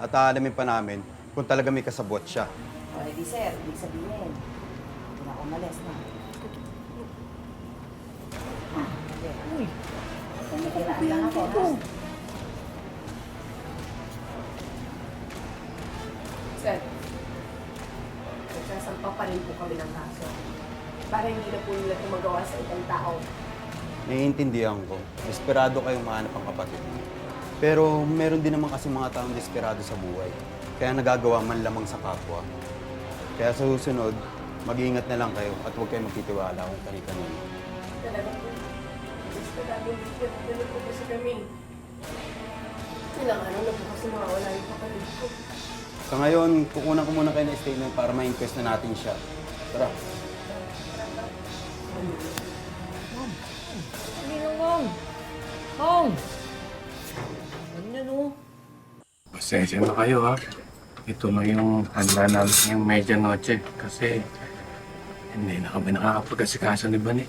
at aalamin pa namin kung talaga may kasabot siya. O, edi sir, ibig sabihin, hindi na ako umalis na. Uy, ano ka pa Kailangan ako, dito? ha? Sir, nagsasampa pa rin po kami ng kaso. Para hindi na po nila ito magawa sa ibang tao. Naiintindihan ko, desperado kayong mahanap ang kapatid mo. Pero meron din naman kasi mga taong desperado sa buhay. Kaya nagagawa man lamang sa kapwa. Kaya sa susunod, mag-iingat na lang kayo at huwag kayong magtitiwala kung kani-kanino. Talaga po. Gusto namin dito. Ganun po kasi kami. Ilang araw na po kasi mawawala yung kapatid ko. Sa ngayon, kukunan ko muna kayo ng statement para ma-inquest na natin siya. Tara. Hindi na, Mom! Mom! Ano yan, oh? Pasensya na kayo ha. Ito lang yung handa namin ngayong medianoche kasi hindi na kami nakakapag-asikaso ni Bani.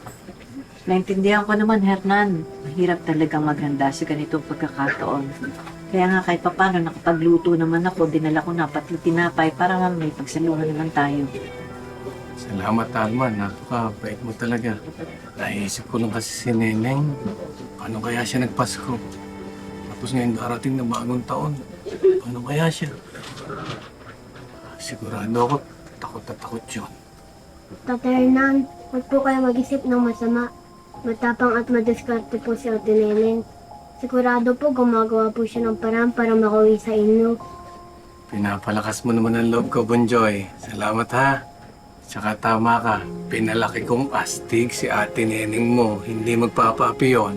Naintindihan ko naman, Hernan. Mahirap talagang maghanda sa ganitong pagkakataon. Kaya nga kahit papano nakapagluto naman ako, dinala ko na pati tinapay para may pagsaluhan naman tayo. Salamat, Alma. Napakabait mo talaga. Naisip ko lang kasi si Neneng. Paano kaya siya nagpasko? Tapos ngayon darating na bagong taon. Paano kaya siya? Sigurado ako, takot na takot yun. Tatay Hernan, huwag po kayo mag-isip ng masama. Matapang at madiskarte po si Ate Neneng. Sigurado po gumagawa po siya ng paraan para makauwi sa inyo. Pinapalakas mo naman ang loob ko, Bonjoy. Salamat ha. Tsaka tama ka, pinalaki kong astig si Ate Neneng mo. Hindi magpapaapi yun.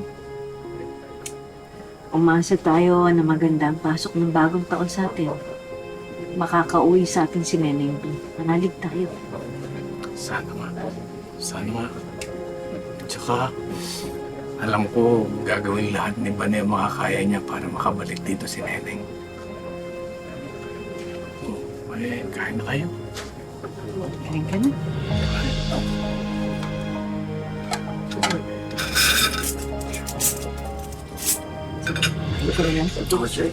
Umasa tayo na maganda ang pasok ng bagong taon sa atin. Makakauwi sa atin si Neneng. Manalig tayo. Sana nga. Sana nga. Tsaka, alam ko gagawin lahat ni Bane ang makakaya niya para makabalik dito si Neneng. Eh, kain na kayo. Galing ka na. Ito ko yan.